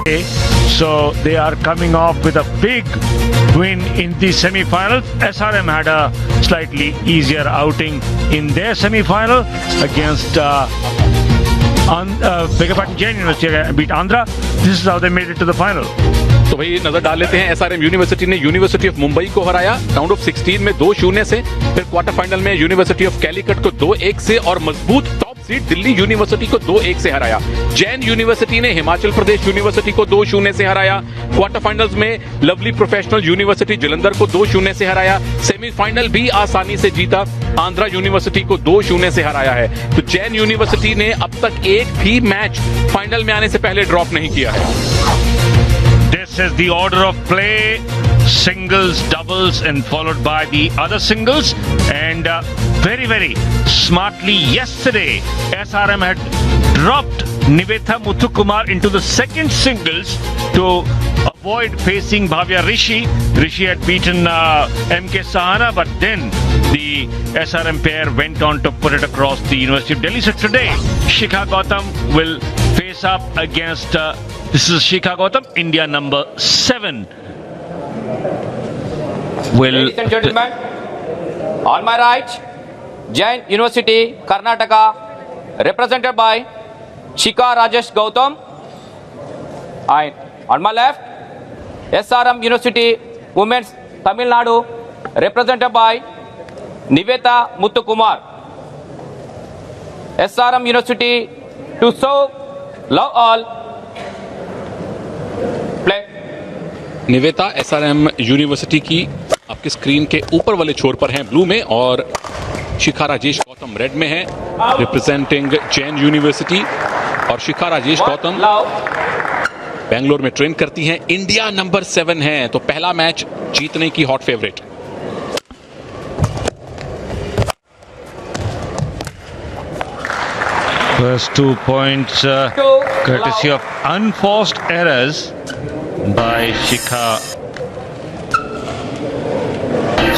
So they are coming off with a big win in the semi-finals. SRM had a slightly easier outing in their semi-final against Jain University beat Andhra. This is how they made it to the final. तो भाई नजर डाल लेते हैं। SRM university ने university of Mumbai को हराया round of 16 में 2-0 से। फिर क्वार्टर फाइनल में यूनिवर्सिटी ऑफ कैलीकट को 2-1 से और मजबूत टॉप सीड दिल्ली यूनिवर्सिटी को 2-1 से हराया। जैन यूनिवर्सिटी ने हिमाचल प्रदेश यूनिवर्सिटी को 2-0 से हराया। क्वार्टर फाइनल्स में लवली प्रोफेशनल यूनिवर्सिटी जलंधर को 2-0 से हराया। सेमीफाइनल भी आसानी से जीता, आंध्रा यूनिवर्सिटी को 2-0 से हराया है। तो जैन यूनिवर्सिटी ने अब तक एक भी मैच फाइनल में आने से पहले ड्रॉप नहीं किया है। This is the order of play: singles, doubles, and followed by the other singles. And very smartly yesterday, SRM had dropped Nivetha Muthukumar into the second singles to avoid facing Bhavya Rishi. Rishi had beaten MK Sahana, but then the SRM pair went on to put it across the University of Delhi. So today, Shikha Gautam will face up against this is Shikha Gautam, India number 7. Ladies and gentlemen, on my right, Jain University, Karnataka, represented by Shikha Rajesh Gautam. And on my left, SRM University, Women's Tamil Nadu, represented by Nivetha Muthukumar. SRM University to serve, love all. Play. Niveta SRM university की आपके screen के ऊपर वाले छोर पर हैं blue में, और शिखा राजेश गौतम रेड में है रिप्रेजेंटिंग जैन यूनिवर्सिटी। और शिखा राजेश गौतम बेंगलोर में ट्रेन करती हैं, इंडिया नंबर 7 है, तो पहला मैच जीतने की hot favourite. First 2 points courtesy of unforced errors by Shikha.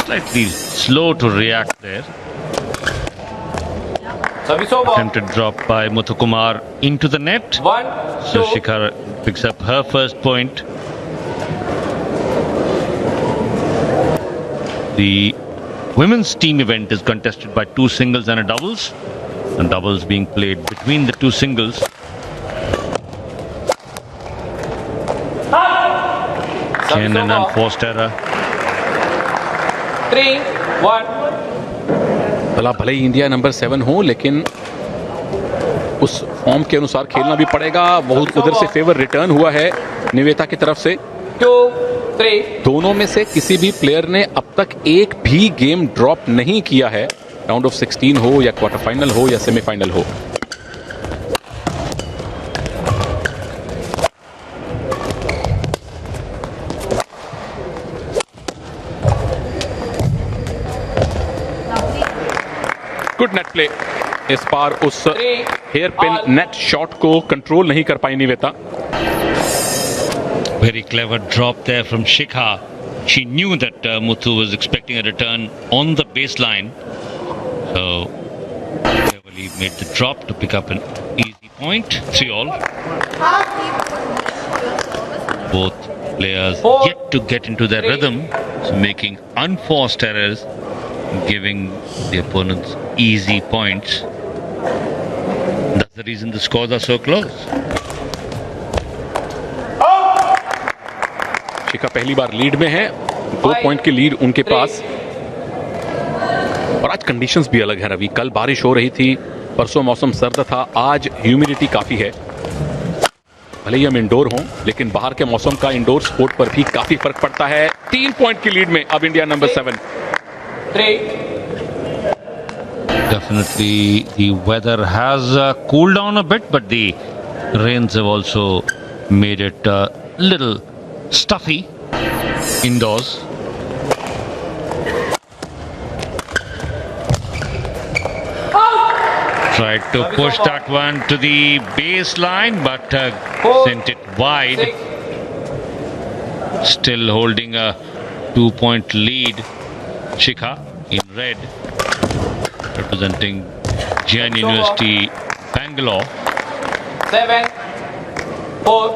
Slightly slow to react there. Attempted drop by Muthukumar into the net. So Shikha picks up her first point. The women's team event is contested by 2 singles and a doubles. And doubles being played between the 2 singles. Again an unforced error. 3-1. भले ही India number 7 हो, लेकिन उस form के अनुसार खेलना भी पड़ेगा। बहुत उधर से फेवर रिटर्न हुआ है निवेता की तरफ से। 2-3. दोनों में से किसी भी प्लेयर ने अब तक एक भी गेम ड्रॉप नहीं किया है, राउंड ऑफ 16 हो या क्वार्टर फाइनल हो या सेमीफाइनल हो। Good net play. इस बार उस हेयर पिन नेट शॉट को कंट्रोल नहीं कर पाई Niveta. Very clever drop there from Shikha. She knew that Muthu was expecting a return on the baseline. So cleverly made the drop to pick up an easy point. 3-all. Both players yet to get into their rhythm, so making unforced errors, giving the opponents easy points. That's the reason the scores are so close. शिखा पहली बार lead में है, 2 point की lead उनके पास। और आज conditions भी अलग है रवि। कल बारिश हो रही थी, परसों मौसम सर्द था, आज ह्यूमिडिटी काफी है। भले ही हम इंडोर हों, लेकिन बाहर के मौसम का इंडोर स्पोर्ट पर भी काफी फर्क पड़ता है। 3 पॉइंट की लीड में अब India number 7। Definitely the weather has cooled down a bit, but the rains have also made it a little stuffy indoors. Tried to push that one to the baseline, but sent it wide. Still holding a 2-point lead. Shikha in red, representing Jain University, Bangalore. 7-4.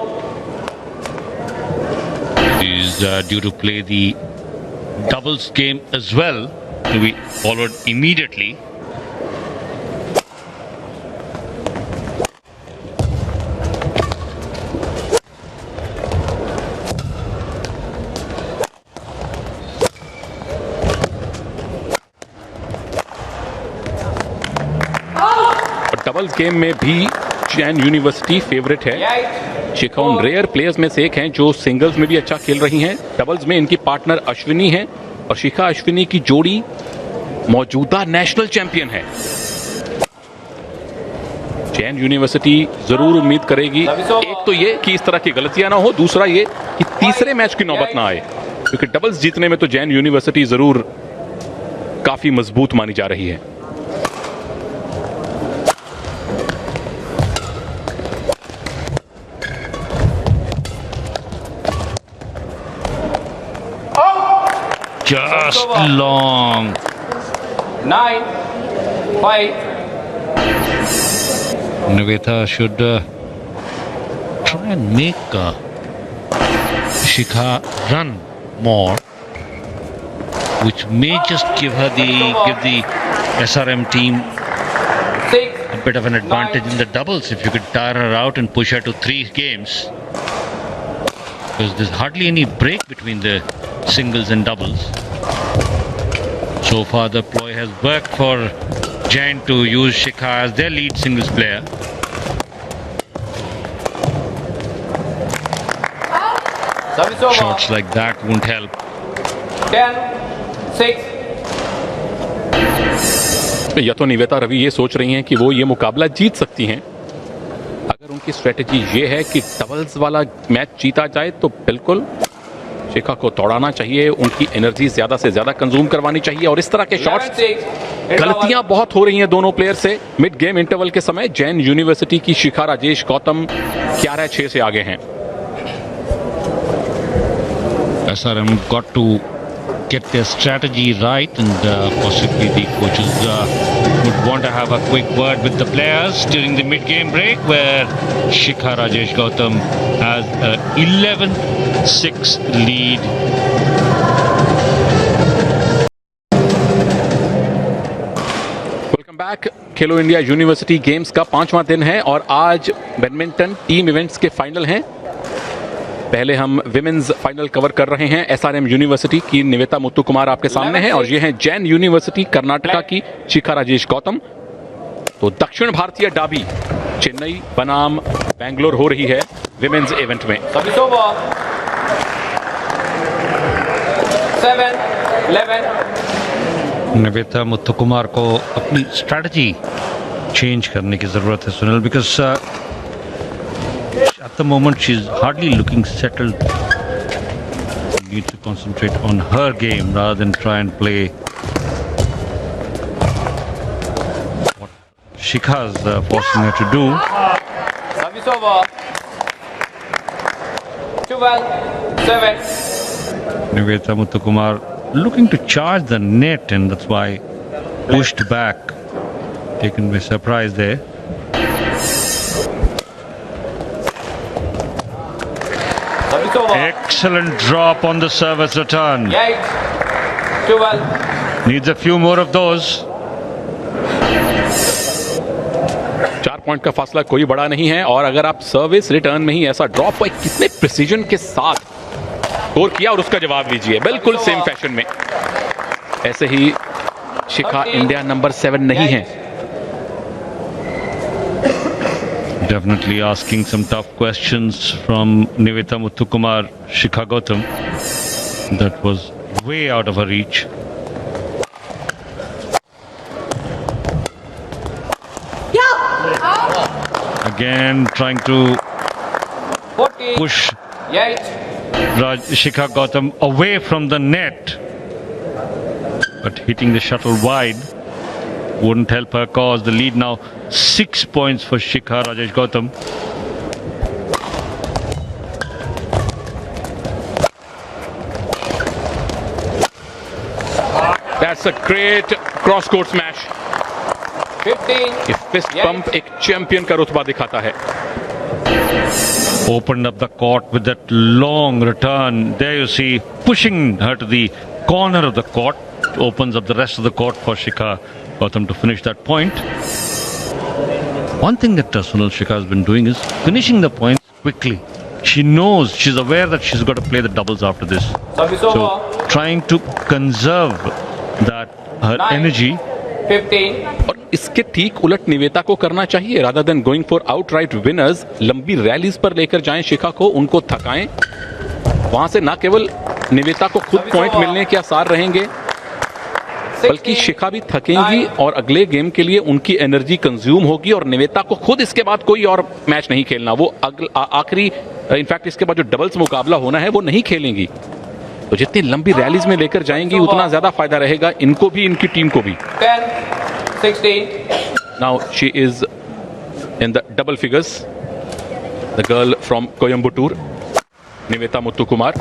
is due to play the doubles game as well, to be followed immediately. Double game में भी Jain university favourite है। शिखा उन rare players में से एक हैं जो singles में भी अच्छा खेल रही हैं। डबल्स में इनकी पार्टनर अश्विनी है और शिखा अश्विनी की जोड़ी मौजूदा नेशनल चैंपियन है। जैन यूनिवर्सिटी जरूर उम्मीद करेगी, एक तो ये कि इस तरह की गलतियां ना हो, दूसरा ये कि तीसरे मैच की नौबत ना आए, क्योंकि डबल्स जीतने में तो जैन यूनिवर्सिटी जरूर काफी मजबूत मानी जा रही है। Just long. 9-5. Nivetha should try and make Shikha run more, which may just give the SRM team 6. a bit of an advantage in the doubles if you could tire her out and push her to 3 games. Because there's hardly any break between the singles and doubles. So far the ploy has worked for Jain to use Shikha as their lead singles player. Service over. Shots like that won't help. 10-6. या तो निवेता रवि ये सोच रही हैं कि वो ये मुकाबला जीत सकती हैं। अगर उनकी स्ट्रेटेजी ये है कि डबल्स वाला मैच जीता जाए तो बिल्कुल शिखा को दौड़ाना चाहिए, उनकी एनर्जी ज्यादा से ज्यादा कंज्यूम करवानी चाहिए। और इस तरह के शॉट्स, गलतियां बहुत हो रही हैं दोनों प्लेयर से। मिड गेम इंटरवल के समय जैन यूनिवर्सिटी की शिखा राजेश गौतम 11-6 से आगे हैं। SRM got to get their strategy right, and possibly the coaches would want to have a quick word with the players during the mid-game break, where Shikha Rajesh Gautam has a 11-6 lead. Welcome back. Khelo India university games का 5वां दिन है और आज badminton team events के final हैं। पहले हम विमेन्स फाइनल कवर कर रहे हैं। SRM यूनिवर्सिटी की निवेता मुत्तु कुमार आपके सामने है और ये हैं जैन यूनिवर्सिटी कर्नाटका की शिखा राजेश गौतम। तो दक्षिण भारतीय डाबी चेन्नई बनाम बैंगलोर हो रही है विमेन्स इवेंट में। Service over. 7-11. निवेता मुत्तु कुमार को अपनी स्ट्रेटजी चेंज करने की जरूरत है Sunil, because at the moment she's hardly looking settled. She needs to concentrate on her game rather than try and play what Shikha's forcing her to do. Service over. 12-7. Nivetha Muthukumar looking to charge the net, and that's why pushed back, taken by surprise there. Service over. Excellent drop on the service return. 8-12. Needs a few more of those. 4 point का फासला कोई बड़ा नहीं है और अगर आप service return में ही ऐसा ड्रॉप कितने प्रिसीजन के साथ स्कोर किया और उसका जवाब लीजिए, बिल्कुल सेम फैशन में। ऐसे ही शिखा इंडिया नंबर 7 नहीं है। Definitely asking some tough questions from Nivetha Muthukumar. Shikha Gautam, that was way out of her reach. Again trying to 14. push 8. Shikha Gautam away from the net, but hitting the shuttle wide wouldn't help her cause. The lead now 6 points for Shikha Rajesh Gautam. That's a great cross-court smash. 15. ये fist pump एक champion का रुतबा दिखाता है। Opened up the court with that long return. There you see, pushing her to the corner of the court. Opens up the rest of the court for Shikha Gautam to finish that point. One thing that Sunil Shikha has been doing is finishing the points quickly. She knows, she's aware that she's got to play the doubles after this. So trying to conserve that her energy. 15. और इसके ठीक उलट निवेता को करना चाहिए. Rather than going for outright winners, लंबी rallies पर लेकर जाएं शिखा को, उनको थकाएं. वहां से ना केवल निवेता को खुद पॉइंट मिलने के आसार रहेंगे, बल्कि शिखा भी थकेंगी और अगले गेम के लिए उनकी एनर्जी कंज्यूम होगी और निवेता को खुद इसके बाद कोई और मैच नहीं खेलना. वो आखिरी इनफैक्ट इसके बाद जो डबल्स मुकाबला होना है वो नहीं खेलेंगी. तो जितनी लंबी रैलीज में लेकर जाएंगी उतना ज्यादा फायदा रहेगा इनको भी, इनकी टीम को भी. 10, 16. Now she is in the double figures, the girl from Coimbatore, Niveta Muthukumar.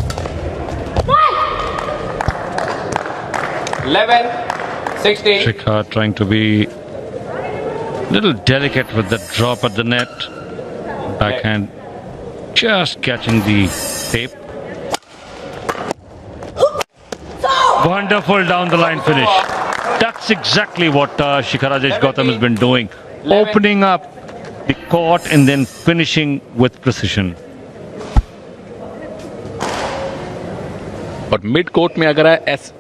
11, 16. Shikha trying to be little delicate with the drop at the net. Backhand just catching the tape. Wonderful down the line finish. That's exactly what Shikha Rajesh Gautam has been doing. Opening up the court and then finishing with precision. और mid court में अगर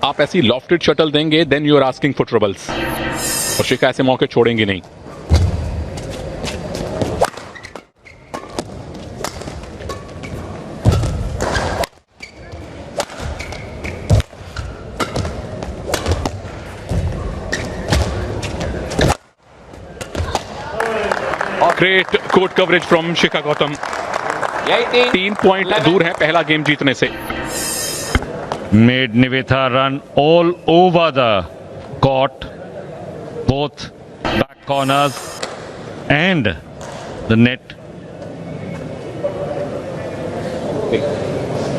आप ऐसी lofted shuttle देंगे then you are asking for troubles. और शिखा ऐसे मौके छोड़ेंगे नहीं. Great court coverage from Shikha Gautam. 3 point दूर है पहला गेम जीतने से. Made Nivetha run all over the court, both back corners and the net.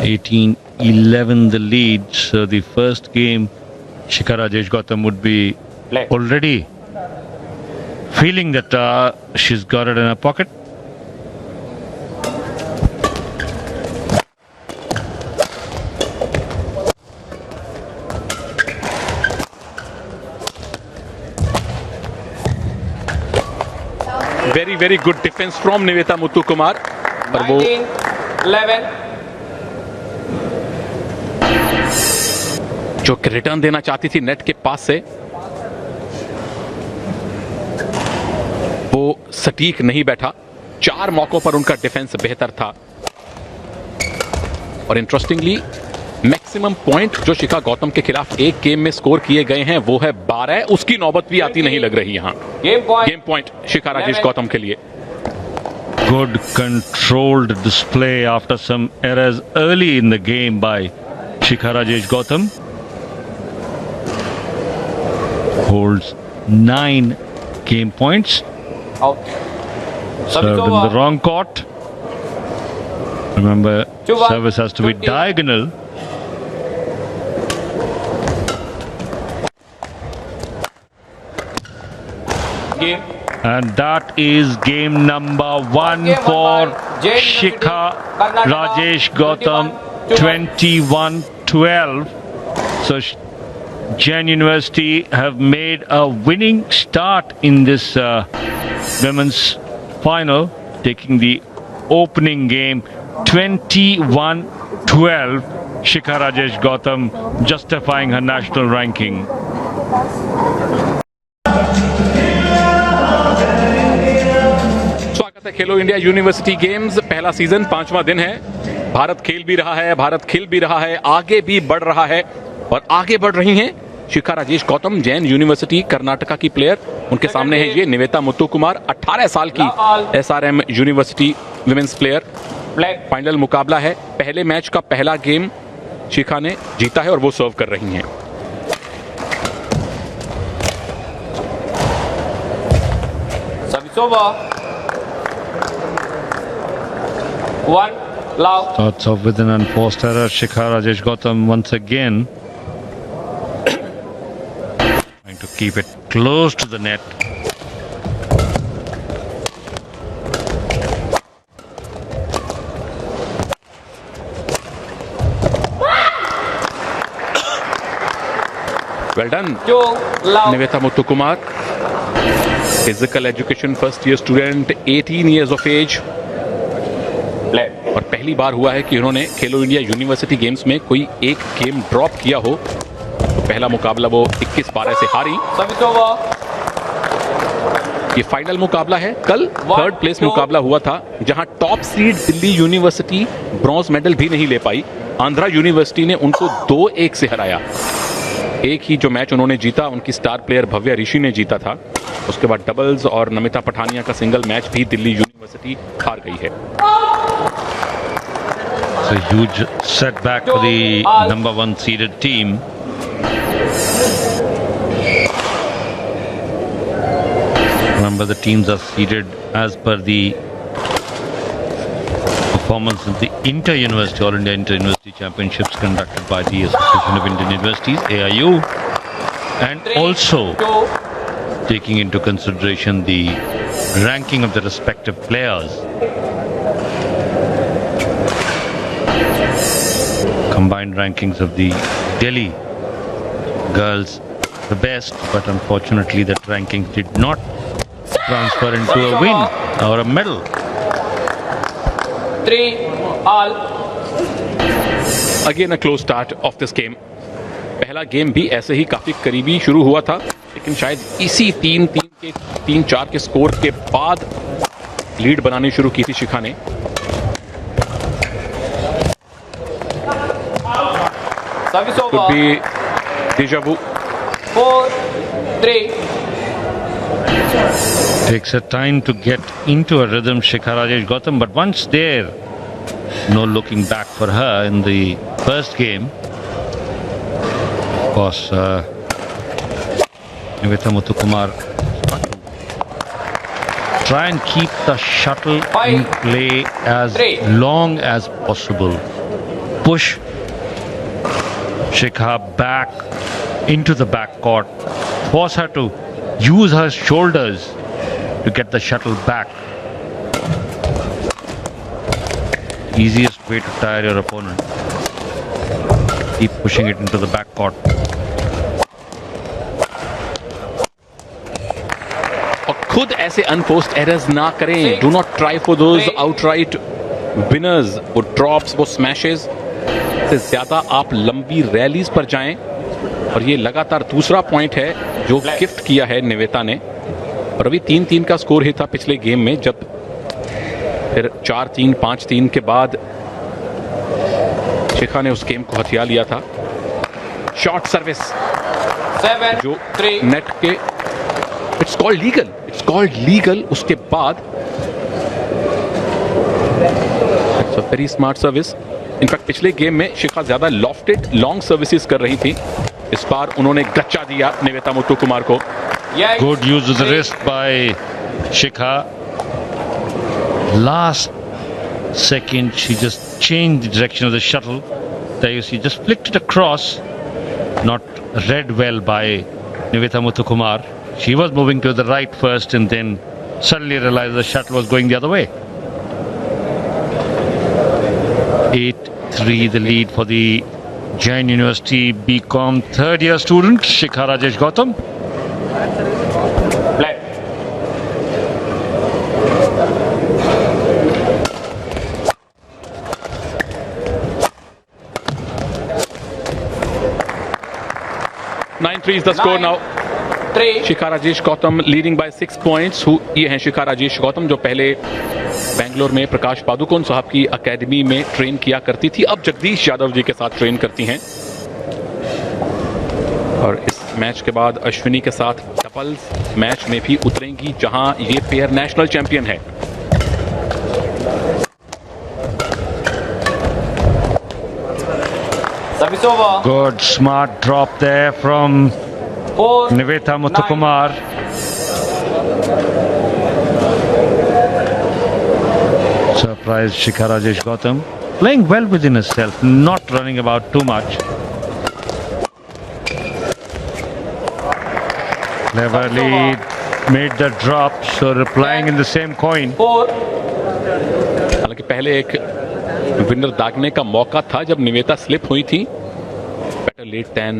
18-11 the lead. So the first game, Shikha Rajesh Gautam would be already feeling that she's got it in her pocket. Very very good defence from Niveta Muthukumar. पर वो 11. जो return देना चाहती थी net के पास से वो सटीक नहीं बैठा. 4 मौकों पर उनका डिफेंस बेहतर था. और इंटरेस्टिंगली मैक्सिमम पॉइंट जो शिखा गौतम के खिलाफ एक गेम में स्कोर किए गए हैं वो है 12. उसकी नौबत भी आती नहीं लग रही यहां. गेम पॉइंट शिखा राजेश गौतम के लिए. Good controlled display after some errors early in the game by Shikha Rajesh Gautam. Holds 9 game points. Out. Served in the wrong court. Remember, service has to be diagonal. Game. And that is game number 1 for Shikha Rajesh Gautam, 21-12. So Jain University have made a winning start in this women's final, taking the opening game 21-12. Shikha Rajesh Gautam justifying her national ranking. स्वागत है खेलो India university games. पहला season 5वां दिन है. भारत खेल भी रहा है, भारत खिल भी रहा है, आगे भी बढ़ रहा है और आगे बढ़ रही हैं शिखा राजेश गौतम, जैन यूनिवर्सिटी कर्नाटका की प्लेयर. उनके सामने है ये निवेता मुत्तुकुमार, 18 साल की SRM university women's player. Final मुकाबला है. पहले मैच का पहला गेम शिखा ने जीता है और वो सर्व कर रही हैं. Service over. 1 love. Starts off with an unforced error. Shikha Rajesh Gautam once again trying to keep it close to the net. Well done 2 love. Niveta Muthukumar, physical education first year student, 18 years of age. Play. और पहली बार हुआ है कि उन्होंने खेलो India university games में कोई एक game drop किया हो। तो पहला मुकाबला वो 21-12 से हारी। Service over. ये फाइनल मुकाबला है। कल 3rd प्लेस 1-2 मुकाबला हुआ था, जहां top seed Delhi university bronze medal भी नहीं ले पाई। आंध्रा यूनिवर्सिटी ने उनको 2-1 से हराया। एक ही जो मैच उन्होंने जीता, उनकी स्टार प्लेयर भव्या ऋषि ने जीता था। उसके बाद डबल्स और नमिता पठानिया का सिंगल मैच भी दिल्ली यूनिवर्सिटी हार गई है। It's a huge setback for the number 1 seeded team. Remember, the teams are seeded as per the performance of the Inter-University, All India Inter-University Championships conducted by the Association of Indian Universities, AIU, and 3, also 2. taking into consideration the ranking of the respective players. Combined rankings of the Delhi girls the best, but unfortunately that ranking did not transfer into a win or a medal. 3 all. Again a close start of this game. पहला game भी ऐसे ही काफी करीबी शुरू हुआ था, लेकिन शायद इसी 3-4 के स्कोर के बाद लीड बनानी शुरू की थी शिखा ने। Service Could over. be deja vu. 4-3. Takes a time to get into a rhythm, Shikha Rajesh Gautam, but once there, no looking back for her in the first game. Of course, Nivetha Muthukumar try and keep the shuttle in play as long as possible. Push Shikha back into the backcourt, force her to use her shoulders to get the shuttle back. Easiest way to tire your opponent. Keep pushing it into the backcourt. और खुद ऐसे unforced errors ना करें। Do not try for those outright winners, वो drops, वो smashes से ज्यादा आप लंबी रैलीज पर जाएं। और ये लगातार दूसरा पॉइंट है जो गिफ्ट किया है निवेता ने। और अभी 3-3 का स्कोर ही था पिछले गेम में, जब फिर 4-3, 5-3 के बाद शिखा ने उस गेम को हथिया लिया था। शॉर्ट सर्विस 7 जो 3. नेट के इट्स कॉल्ड लीगल उसके बाद it's a very smart service. In fact पिछले गेम में शिखा ज्यादा लॉफ्टेड लॉन्ग सर्विसेज कर रही थी, इस बार उन्होंने गच्चा दिया निवेता मुत्तुकुमार को। Good use of the wrist by Shikha. Last second, she just changed the direction of the shuttle. There you see, just flicked it across. Not read well by Nivetha Muthukumar. She was moving to the right first and then suddenly realized the shuttle was going the other way. 8-3 the lead for the Jain University BCom third year student Shikha Rajesh Gautam. Play. Nine 3 is the score now. 3. Shikha Rajesh Gautam leading by 6 points. ये हैं शिखा राजेश गौतम, जो पहले बेंगलोर में प्रकाश पादुकोण साहब की academy में train किया करती थी, अब जगदीश यादव जी के साथ ट्रेन करती हैं। और इस मैच के बाद अश्विनी के साथ डबल्स मैच में भी उतरेंगी, जहां ये पेयर नेशनल चैंपियन है। Service over. Good smart drop there from 4 Nivetha Muthukumar. Surprised Shikha Rajesh Gautam. Playing well within herself, not running about too much. Cleverly made the drop, so replying in the same coin. 4. हालांकि पहले एक winner दागने का मौका था जब Niveta slip हुई थी। Better late than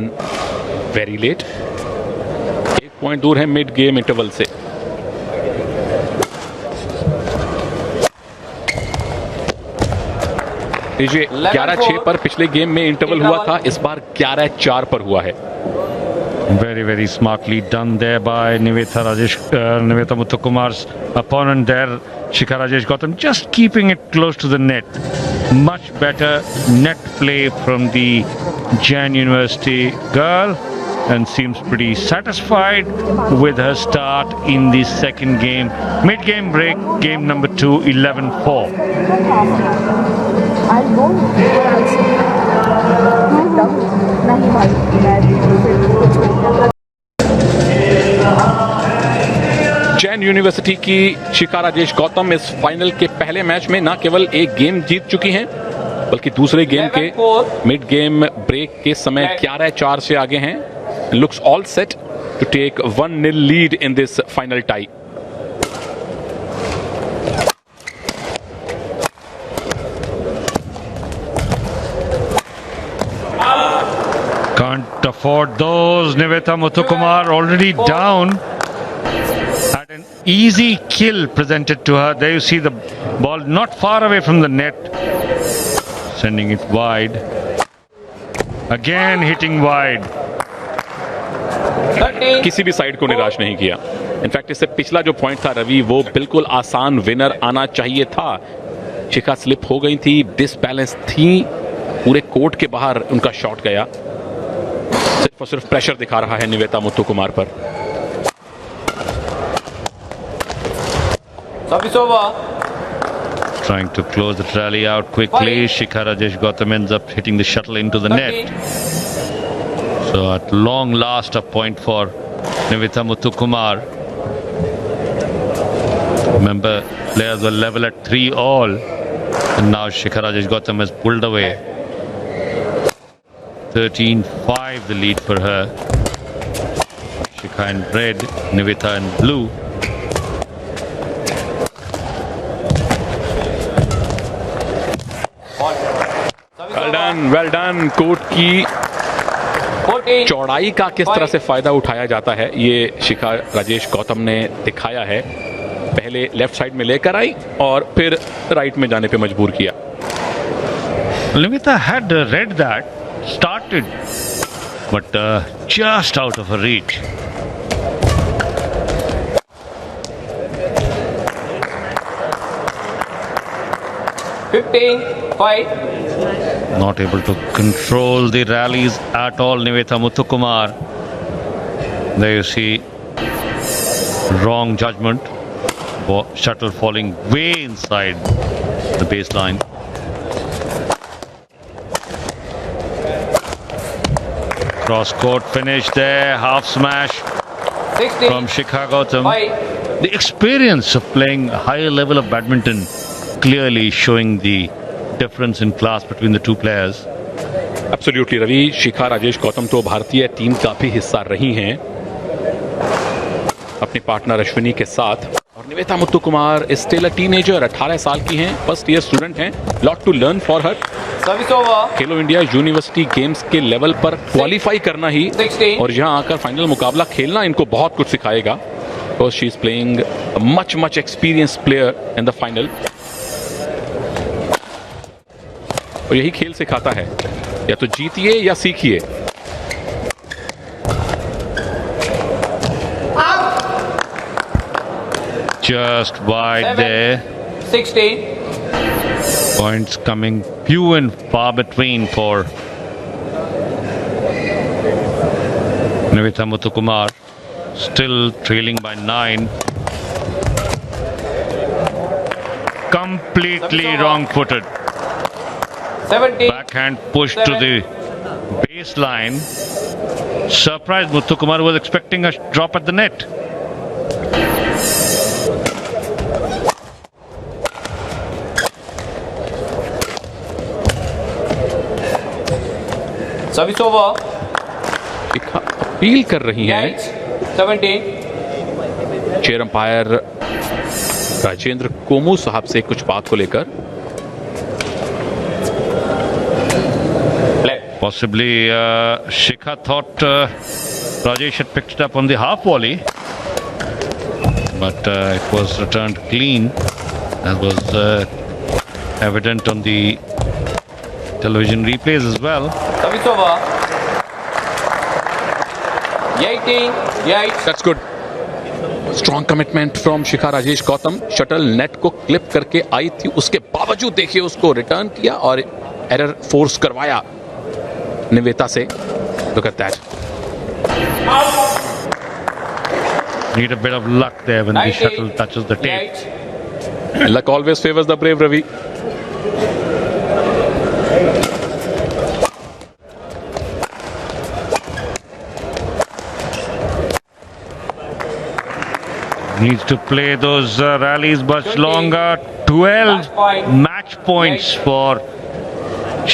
very late, 1 point दूर है मिड गेम इंटरवल से। ये 11-6 पर पिछले गेम में इंटरवल हुआ था, इस बार 11-4 पर हुआ है। Very, very smartly done there by Nivetha Muthukumar's opponent there, Shikha Rajesh Gautam, just keeping it close to the net. Much better net play from the Jain University girl, and seems pretty satisfied with her start in the second game. Mid-game break, game number 2, 11-4. Jain university की शिखा राजेश गौतम इस final के पहले match में न केवल एक game जीत चुकी हैं, बल्कि दूसरे गेम के मिड गेम ब्रेक के समय 11-4 से आगे हैं। Looks all set to take 1-0 lead in this final tie. Can't afford those. Nivetha Muthukumar already down. Had an easy kill presented to her. There you see the ball not far away from the net. Sending it wide. Again hitting wide. किसी भी side को निराश नहीं किया। In fact इससे पिछला जो point था रवि, वो बिल्कुल आसान विनर आना चाहिए था। शिखा स्लिप हो गई थी, डिसबैलेंस थी, पूरे कोर्ट के बाहर उनका शॉट गया। सिर्फ और सिर्फ प्रेशर दिखा रहा है निवेता मुथुकुमार पर। Service over. Trying to close the rally out quickly. Shikha Rajesh Gautam ends up hitting the shuttle into the net. So at long last a point for Nivetha Muthukumar. Remember, players were level at 3-all, and now Shikha Rajesh Gautam has pulled away. 13-5 the lead for her. Shikha in red, Nivetha in blue. Well done. Court की चौड़ाई का किस तरह से फायदा उठाया जाता है, ये शिखा राजेश गौतम ने दिखाया है। पहले लेफ्ट साइड में लेकर आई और फिर राइट में जाने पे मजबूर किया। Nivetha had read that, started, but just out of her reach. Not able to control the rallies at all, Nivetha Muthukumar. There you see, wrong judgment. Shuttle falling way inside the baseline. Cross court finish there, half smash from Shikha Gautam. The experience of playing higher level of badminton clearly showing the difference in class between the two players. Absolutely Ravi, Shikha Rajesh Gautam तो भारतीय team का भी हिस्सा रही हैं अपने partner Ashwini के साथ। और Nivetha Muthukumar is still a teenager, 18 साल की हैं, फर्स्ट ईयर स्टूडेंट हैं। Lot to learn for her. Khelo India university games के लेवल पर क्वालिफाई करना ही और यहाँ आकर फाइनल मुकाबला खेलना इनको बहुत कुछ सिखाएगा। Because she is playing much experience player in the final. और यही खेल सिखाता है, या तो जीतिए या सीखिए। Just wide there. 16. Points coming few and far between for Nivetha Muthukumar. Still trailing by 9. Completely wrong-footed. 17. Backhand push to the baseline. Surprised Muthukumar was expecting a drop at the net. Service over. Appeal कर रही हैं 17. Chair umpire Rajendra कोमू साहब से कुछ बात को लेकर। Possibly Shikha thought Rajesh had picked it up on the half volley, but it was returned clean. That was evident on the television replays as well. Service over. 18-8. That's good. Strong commitment from Shikha Rajesh Gautam. Shuttle net को clip करके आई थी, उसके बावजूद देखिए उसको return किया और error force करवाया निवेता से. Look at that. Need a bit of luck there when the shuttle touches the tape. Luck always favors the brave, Ravi. Needs to play those rallies much longer. 12 match points for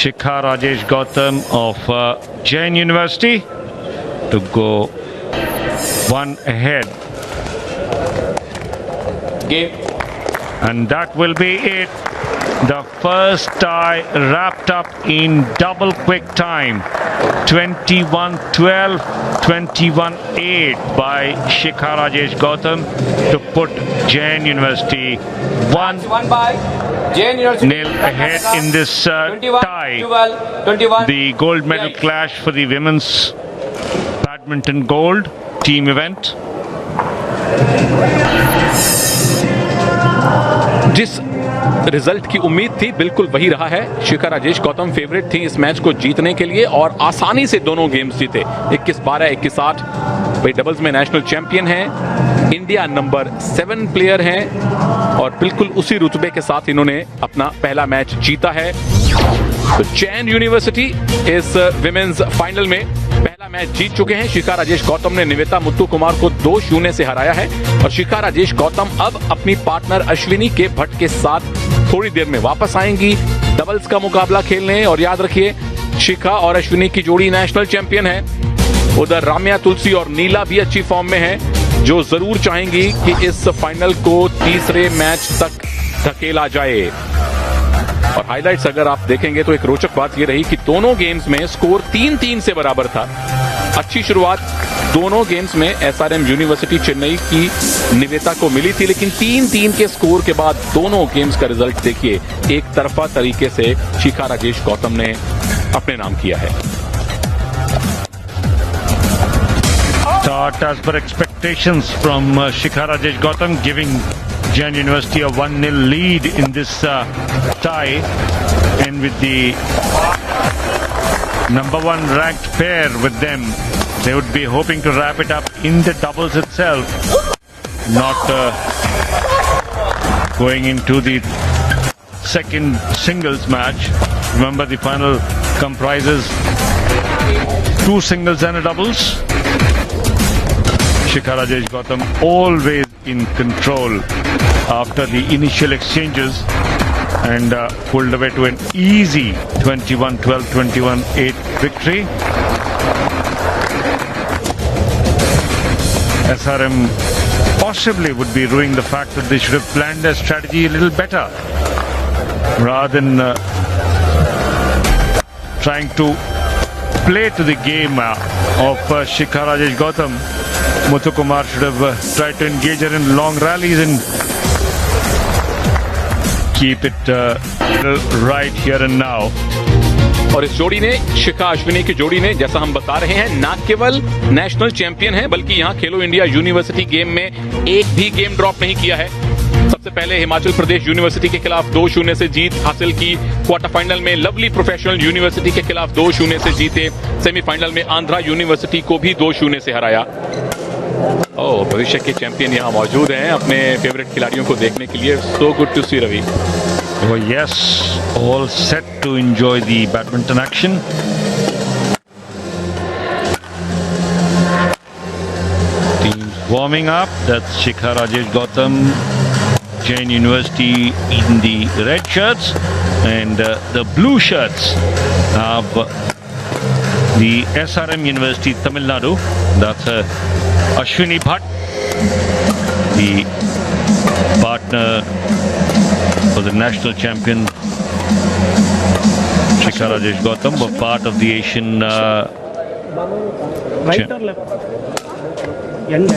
Shikha Rajesh Gautam of Jain University to go one ahead. Game. And that will be it. The first tie wrapped up in double quick time. 21-12, 21-8 by Shikha Rajesh Gautam to put Jain University 1 by Jain University. 1-0 ahead in this 21, tie. 12, 21. The gold medal clash for the women's badminton gold team event. जिस result की उम्मीद थी बिल्कुल वही रहा है. शिखा Rajesh Gautam favourite थी इस मैच को जीतने के लिए और आसानी से दोनों गेम्स जीते. 21-12, 21-8. भाई डबल्स में नेशनल चैंपियन हैं, इंडिया नंबर 7 प्लेयर हैं और बिल्कुल उसी रुतबे के साथ इन्होंने अपना पहला मैच जीता है. तो जैन यूनिवर्सिटी इस विमेन्स फाइनल में पहला मैच जीत चुके हैं. शिखा राजेश गौतम ने निवेता मुत्तु कुमार को 2-0 से हराया है और शिखा राजेश गौतम अब अपनी पार्टनर अश्विनी के भट्ट के साथ थोड़ी देर में वापस आएंगी डबल्स का मुकाबला खेलने. और याद रखिए शिखा और अश्विनी की जोड़ी नेशनल चैंपियन है. उधर राम्या तुलसी और नीला भी अच्छी फॉर्म में है, जो जरूर चाहेंगी कि इस फाइनल को तीसरे मैच तक धकेला जाए. और हाइलाइट्स अगर आप देखेंगे तो एक रोचक बात यह रही कि दोनों गेम्स में स्कोर 3-3 से बराबर था. अच्छी शुरुआत दोनों गेम्स में एसआरएम यूनिवर्सिटी चेन्नई की निवेता को मिली थी, लेकिन 3-3 के स्कोर के बाद दोनों गेम्स का रिजल्ट देखिए एक तरफा तरीके से शिखा राजेश गौतम ने अपने नाम किया है. Start as per expectations from Shikha Rajesh Gautam, giving Jain University a 1-0 lead in this tie, and with the number 1 ranked pair with them, they would be hoping to wrap it up in the doubles itself, not going into the second singles match. Remember, the final comprises 2 singles and a doubles. Shikha Rajesh Gautam always in control after the initial exchanges and pulled away to an easy 21-12, 21-8 victory. SRM possibly would be ruining the fact that they should have planned their strategy a little better rather than trying to play to the game of Shikha Rajesh Gautam. Muthu Kumar should have tried to engage her in long rallies and keep it right here and now. और इस जोड़ी ने, शिखा अश्विनी की जोड़ी ने, जैसा हम बता रहे हैं, न केवल नेशनल चैंपियन है बल्कि यहाँ खेलो इंडिया यूनिवर्सिटी गेम में एक भी गेम ड्रॉप नहीं किया है. सबसे पहले हिमाचल प्रदेश यूनिवर्सिटी के खिलाफ 2-0 से जीत हासिल की. क्वार्टर फाइनल में लवली प्रोफेशनल यूनिवर्सिटी के खिलाफ 2-0 से जीते. सेमीफाइनल में आंध्रा यूनिवर्सिटी को भी 2-0 से हराया. भविष्य के चैंपियन यहाँ मौजूद हैं अपने फेवरेट खिलाड़ियों को देखने के लिए. So good to see Ravi. Oh yes, all set to enjoy the badminton action. Teams warming up. That's Shikha Rajesh Gautam, Jain University in the red shirts, and the blue shirts have the SRM University Tamil Nadu. That's Ashwini Bhatt, the partner for the national champion Shikhar Rajesh Gautam were part of the Asian Right or left? End.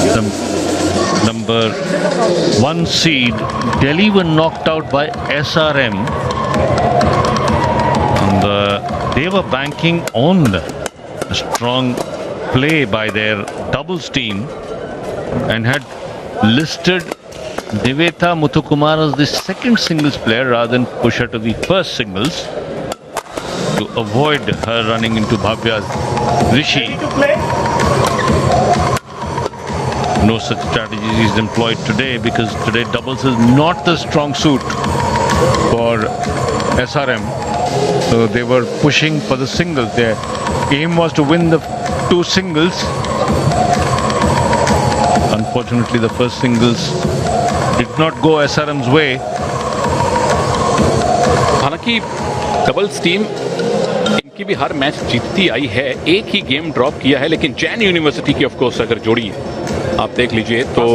the number 1 seed. Delhi were knocked out by SRM. And they were banking on a strong play by their doubles team and had listed Niveta Muthukumar as the second singles player rather than push her to the first singles to avoid her running into Bhavya's Rishi. To play. No such strategy is employed today because today doubles is not the strong suit for SRM. So they were pushing for the singles. Their aim was to win the 2 singles. Unfortunately, the first singles did not go SRM's way. हालांकि doubles team इनकी भी हर match जीतती आई है, एक ही game drop किया है, लेकिन Jain university की ऑफकोर्स अगर जोड़ी आप देख लीजिए तो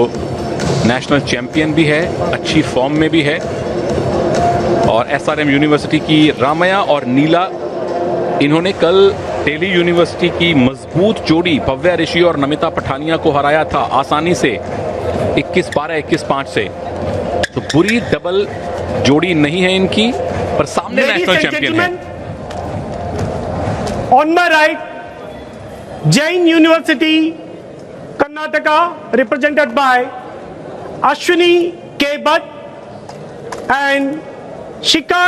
नेशनल चैंपियन भी है, अच्छी फॉर्म में भी है। और एसआरएम यूनिवर्सिटी की रामया और नीला, इन्होंने कल दिल्ली यूनिवर्सिटी की मजबूत जोड़ी भव्या ऋषि और नमिता पठानिया को हराया था आसानी से 21-12, 21-5 से। तो बुरी डबल जोड़ी नहीं है इनकी, पर सामने नेशनल चैंपियन है। On my right, Jain University, Karnataka, represented by Ashwini K. Bhatt and Shikha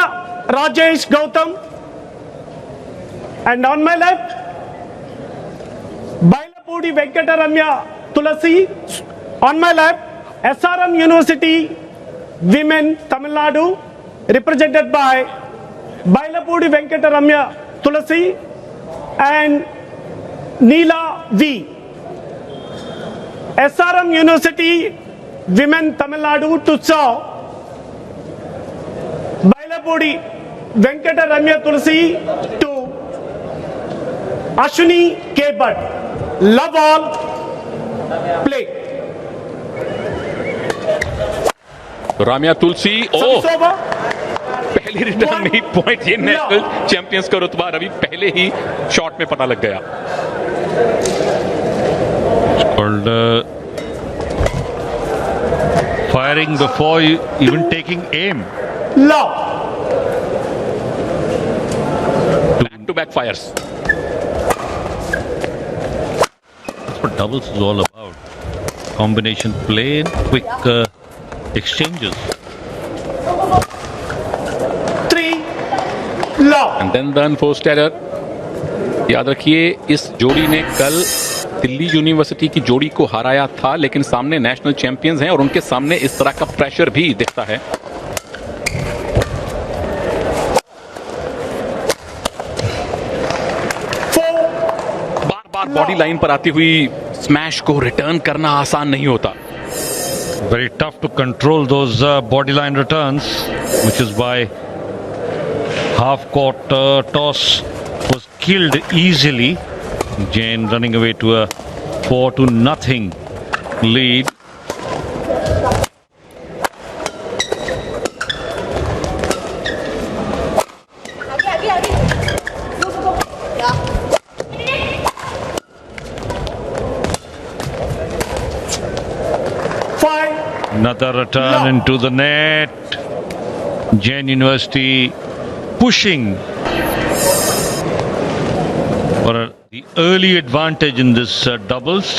Rajesh Gautam. And on my left, Bailapudi Venkataramya Tulasi. On my left, SRM University Women Tamil Nadu, represented by Bailapudi Venkataramya Tulasi and Neela V. SRM University Women Tamil Nadu Tutsao, Bailapudi Venkataramya Tulasi to Ashwini K. Bhatt. Love all. Play. Ramya Tulsi, Service over. पहली return में ही point, ये national champions का रुतबा रवि पहले ही shot में पता लग गया। Called firing before even taking aim. Love. Back to back fires. That's what doubles is all about. Combination play and quick exchanges. 3. Love. And then the unforced error. याद रखिए, इस जोड़ी ने कल दिल्ली यूनिवर्सिटी की जोड़ी को हराया था, लेकिन सामने नेशनल चैंपियंस हैं और उनके सामने इस तरह का प्रेशर भी दिखता है। बार बार बॉडी लाइन पर आती हुई स्मैश को रिटर्न करना आसान नहीं होता। Very tough to control those body line returns, which is why half-court toss was killed easily. Jain running away to a 4-0 lead. Another return into the net. Jain University pushing for the early advantage in this doubles.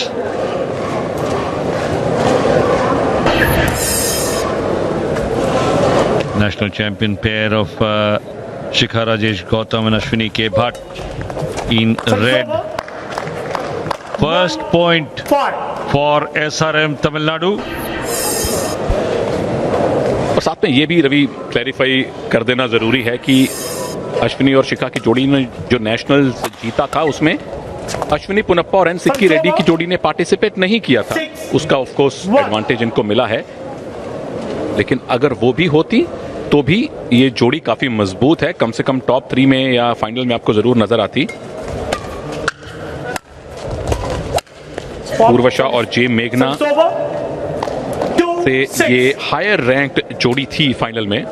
National champion pair of Shikha Rajesh Gautam and Ashwini K. Bhatt in red. First point for SRM Tamil Nadu. और साथ में ये भी Ravi clarify कर देना जरूरी है कि अश्विनी और शिखा की जोड़ी ने जो नेशनल जीता था, उसमें अश्विनी पुनप्पा और एन सिक्की रेड्डी की जोड़ी ने पार्टिसिपेट नहीं किया था। उसका ऑफ कोर्स एडवांटेज इनको मिला है, लेकिन अगर वो भी होती तो भी ये जोड़ी काफी मजबूत है, कम से कम टॉप 3 में या फाइनल में आपको जरूर नजर आती। पूर्वशा और जे मेघना से ये हायर रैंक्ड जोड़ी थी फाइनल में।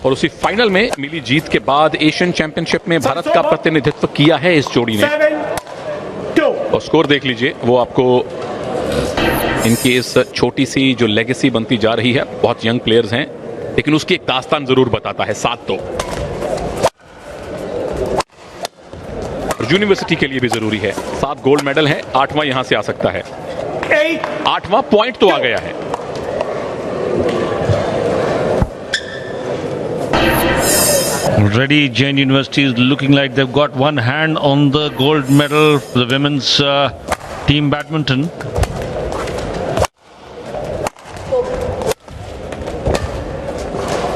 और उसी फाइनल में मिली जीत के बाद एशियन चैंपियनशिप में भारत का प्रतिनिधित्व किया है इस जोड़ी ने। 7-2. और स्कोर देख लीजिए, वो आपको इनकी इस छोटी सी जो लेगेसी बनती जा रही है, बहुत यंग प्लेयर्स हैं, लेकिन उसकी एक दास्तान जरूर बताता है 7-2। और यूनिवर्सिटी के लिए भी जरूरी है, 7 गोल्ड मेडल है, 8वां यहां से आ सकता है, 8वां पॉइंट तो आ गया है। Already, Jain University is looking like they've got one hand on the gold medal for the women's team badminton.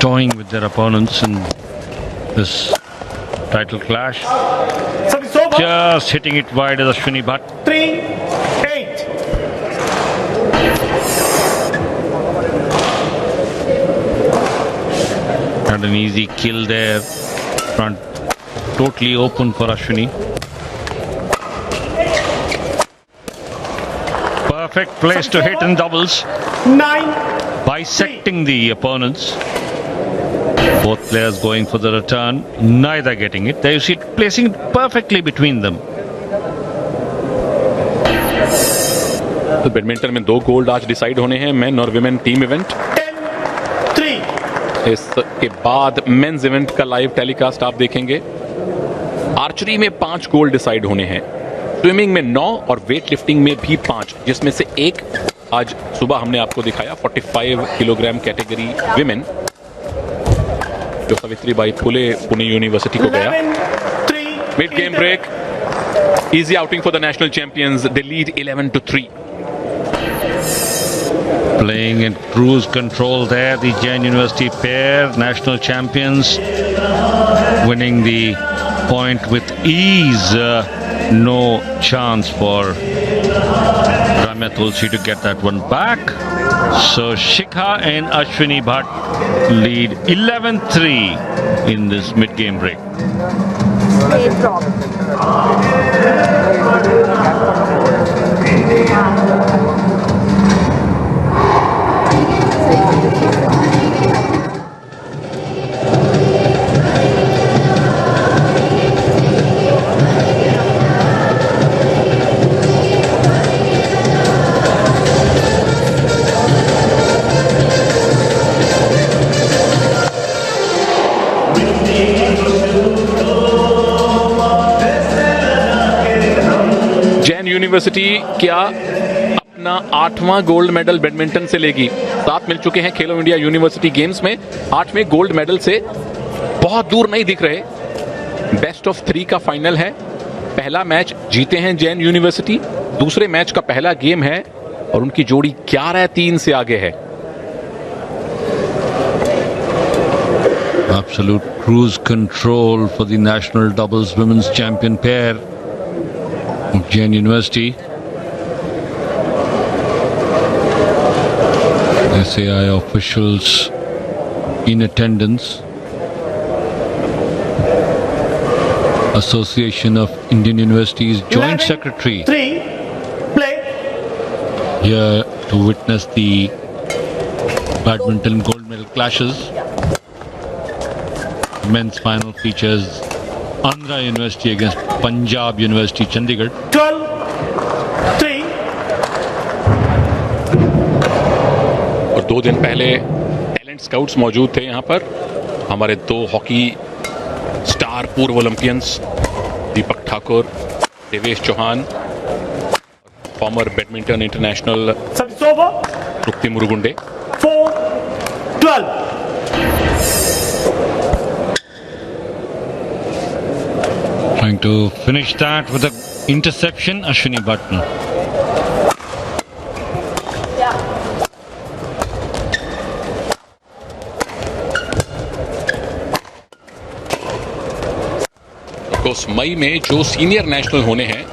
Toying with their opponents in this title clash. Service over. Just hitting it wide as Ashwini Bhatt. 3-8. Had an easy kill there. Front totally open for Ashwini. Perfect place to hit in doubles. 9. Bisecting the opponents. Both players going for the return. Neither getting it. There you see it placing it perfectly between them. तो badminton में 2 gold आज decide होने हैं, main और women team event. 10-3. इसके बाद mains event का live telecast आप देखेंगे। आर्चरी में 5 गोल्ड डिसाइड होने हैं, स्विमिंग में 9 और वेट लिफ्टिंग में भी 5, जिसमें से एक आज सुबह हमने आपको दिखाया 45 किलोग्राम कैटेगरी विमेन, जो सावित्रीबाई फुले पुणे यूनिवर्सिटी को गया। 11-3. Mid game break, easy outing for the national champions, they lead 11-3। Playing in cruise control there, the Jain University pair, national champions, winning the point with ease. No chance for Ramya Tulsi to get that one back. So Shikha and Ashwini Bhatt lead 11-3 in this mid-game break. Jain university क्या अपना 8वां gold medal badminton से लेगी? 7 मिल चुके हैं खेलो India university games में, 8वें gold medal से बहुत दूर नहीं दिख रहे। बेस्ट ऑफ 3 का फाइनल है, पहला मैच जीते हैं जैन यूनिवर्सिटी, दूसरे मैच का पहला गेम है और उनकी जोड़ी 11-3 से आगे है। Absolute cruise control for the national doubles women's champion pair of Jain University. SAI officials in attendance. Association of Indian Universities Joint 11, Secretary 3. Play. here to witness the badminton gold medal clashes. Men's final features Andhra University against Punjab University Chandigarh. 12-3. और 2 दिन पहले talent scouts मौजूद थे यहाँ पर, हमारे 2 hockey star पूर्व Olympians Deepak Thakur, Devesh Chauhan, former badminton international Service over. Tripti Murgunde. 4-12. Trying to finish that with an interception, Ashwini Bhatt. मई में जो सीनियर नेशनल होने हैं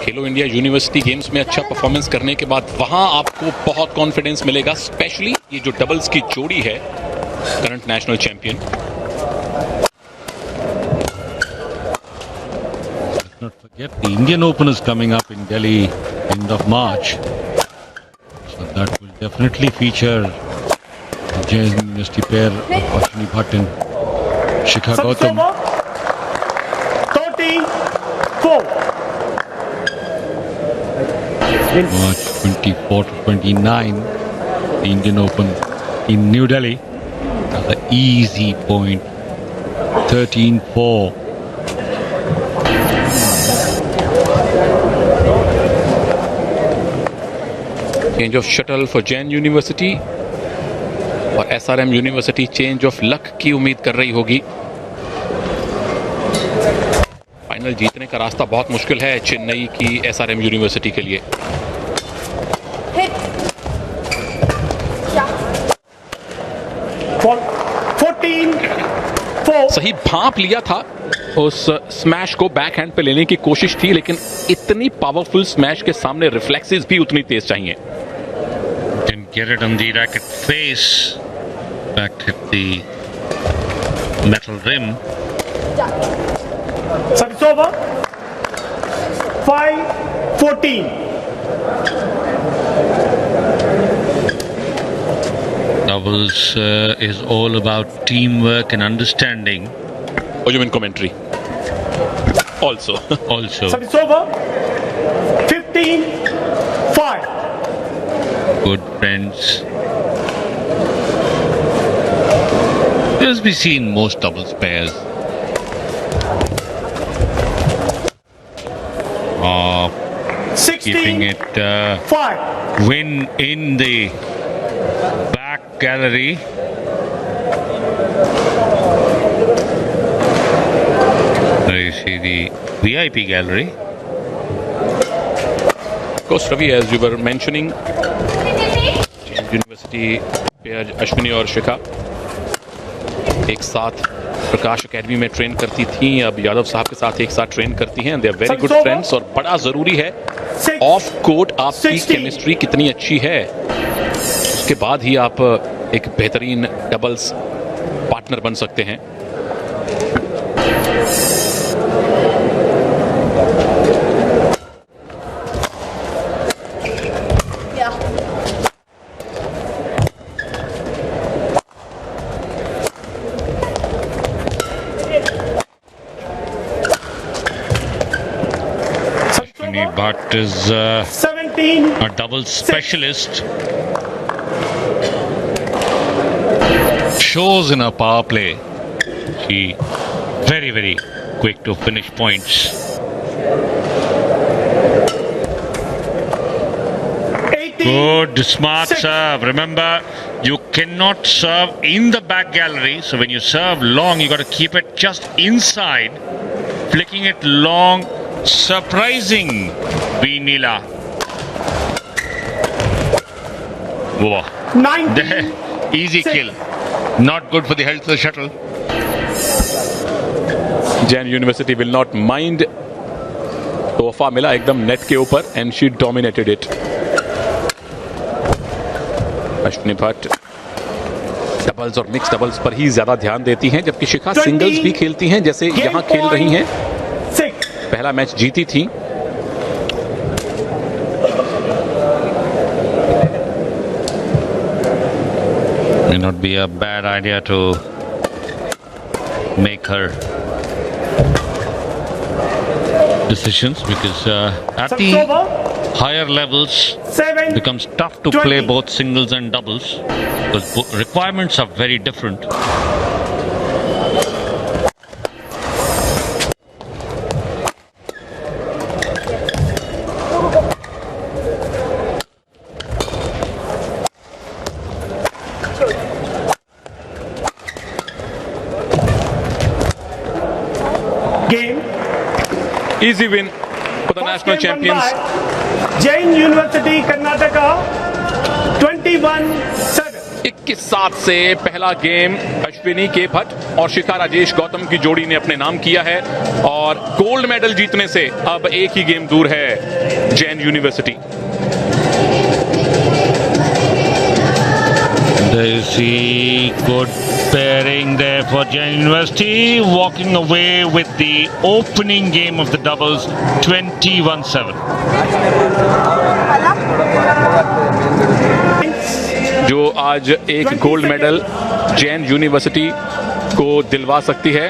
खेलो इंडिया यूनिवर्सिटी गेम्स में अच्छा परफॉर्मेंस करने के बाद, वहां आपको बहुत कॉन्फिडेंस मिलेगा, स्पेशली ये जो डबल्स की जोड़ी है current national champion not forget the Indian Open is coming up in Delhi end of March. So that will definitely feature Jain University pair of Ashwini Bhatt and Shikha Service Gautam. over. 34. March 24 to 29, the Indian Open in New Delhi. Another easy point, 13-4. Change of shuttle for Jain University और SRM University change of luck की उम्मीद कर रही होगी। Final जीतने का रास्ता बहुत मुश्किल है चेन्नई की एसआरएम यूनिवर्सिटी के लिए। Hit. 14-4. सही भांप लिया था, उस स्मैश को बैक हैंड पे लेने की कोशिश थी, लेकिन इतनी पावरफुल स्मैश के सामने रिफ्लेक्सेस भी उतनी तेज चाहिए। Didn't get it on the racket face. Back hit the metal rim. Service over. 5-14. Doubles is all about teamwork and understanding. Or you mean commentary? Also. Service over. 15-5. Good friends. As we see in most doubles pairs. Keeping 16-5. it win in the back gallery. There you see the VIP gallery. Of course, Ravi, as you were mentioning, university pair Ashwini और शिखा एक साथ प्रकाश academy में train करती थी, अब यादव साहब के साथ एक साथ ट्रेन करती हैं। They are very good friends और बड़ा जरूरी है ऑफ कोर्ट आपकी केमिस्ट्री कितनी अच्छी है, उसके बाद ही आप एक बेहतरीन डबल्स पार्टनर बन सकते हैं। Bhatt is 17. a double specialist. Shows in her power play. She very, very quick to finish points. 18. Good, smart serve. Remember, you cannot serve in the back gallery. So when you serve long, you got to keep it just inside. Flicking it long. Surprising V Neela. Whoa. 19. Easy kill. Not good for the health of the shuttle. Jain university will not mind. तोहफा मिला एकदम net के ऊपर and she dominated it. Ashwini Bhatt doubles और mix doubles पर ही ज्यादा ध्यान देती हैं, जबकि शिखा सिंगल्स भी खेलती हैं जैसे यहां खेल रही हैं। पहला मैच जीती थी। May not be a bad idea to make her decisions, because at the higher levels it becomes tough to play both singles and doubles because requirements are very different. Easy win for the national champions. Jain University, Karnataka, 21-7. 21-7 से पहला game Ashwini के भट्ट और शिखा राजेश गौतम की जोड़ी ने अपने नाम किया है और गोल्ड मेडल जीतने से अब एक ही गेम दूर है Jain university. There you see, good pairing there for Jain University, walking away with the opening game of the doubles, 21-7. जो आज एक गोल्ड मेडल जैन यूनिवर्सिटी को दिलवा सकती है।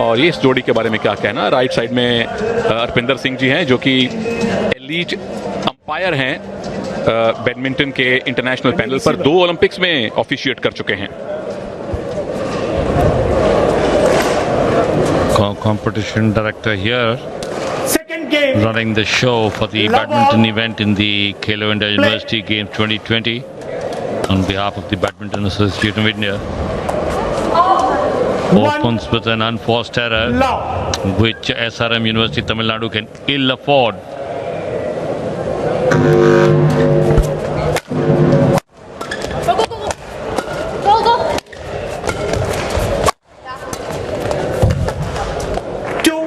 और ये इस जोड़ी के बारे में क्या कहना। राइट साइड में अर्पिंदर सिंह जी हैं जो कि एलीट अंपायर हैं बैडमिंटन के इंटरनेशनल पैनल पर, 2 ओलंपिक्स में ऑफिशिएट कर चुके हैं। Competition director here, Second game. running the show for the badminton event in the Khelo India University Games 2020 on behalf of the Badminton Association of India. Opens with an unforced error, Love. which SRM University Tamil Nadu can ill afford. Go, go. 2.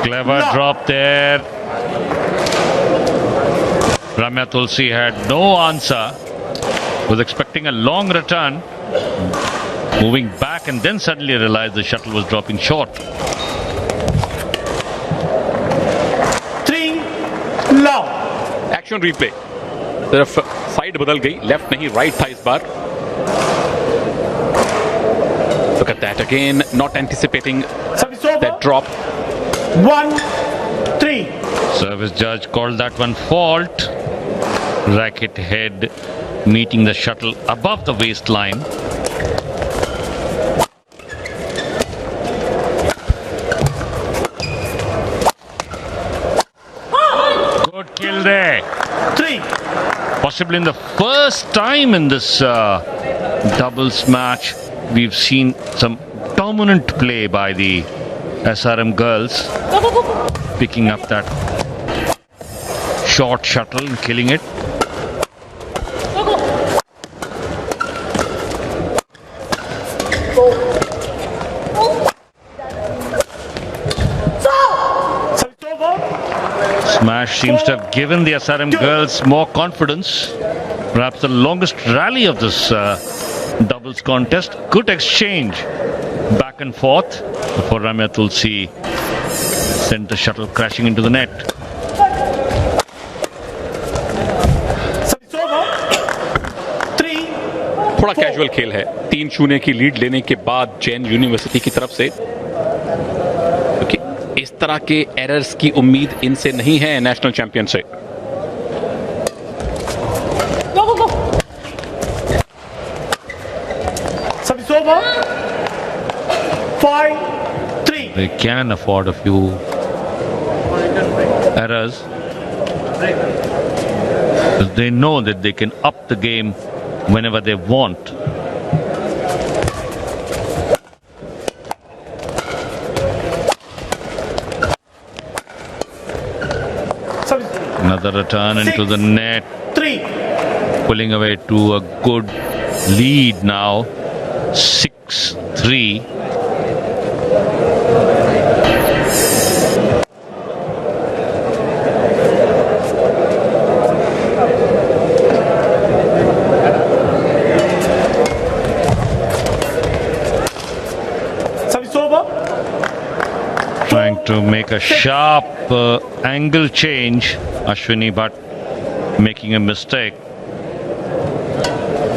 Clever drop there. Ramya Tulsi had no answer. Was expecting a long return. Moving back and then suddenly realized the shuttle was dropping short. 3. Love. Action replay, सिर्फ side बदल गई, left नहीं right था इस बार। Look at that again, not anticipating Service over. that drop. 1-3. Service judge called that one fault. Racket head meeting the shuttle above the waistline. Good kill there. 3. Possibly in the first time in this doubles match, we've seen some dominant play by the SRM girls, Go, go, go, go. picking up that short shuttle and killing it. Go, go. Service over. Smash seems to have given the SRM girls more confidence. Perhaps the longest rally of this doubles contest. Good exchange back and forth before Ramya Tulsi sent the shuttle crashing into the net. Service over. 3. थोड़ा casual खेल है 3-0 की lead लेने के बाद Jain university की तरफ से, क्योंकि इस तरह के एरर्स की उम्मीद इनसे नहीं है नेशनल चैंपियन से। Go, go, go. Service over. 5-3. They can afford a few errors. Because they know that they can up the game whenever they want. Service. Another return into the net, 3. pulling away to a good lead now, 6-3. Service over. Trying to make a sharp angle change. Ashwini Bhatt making a mistake.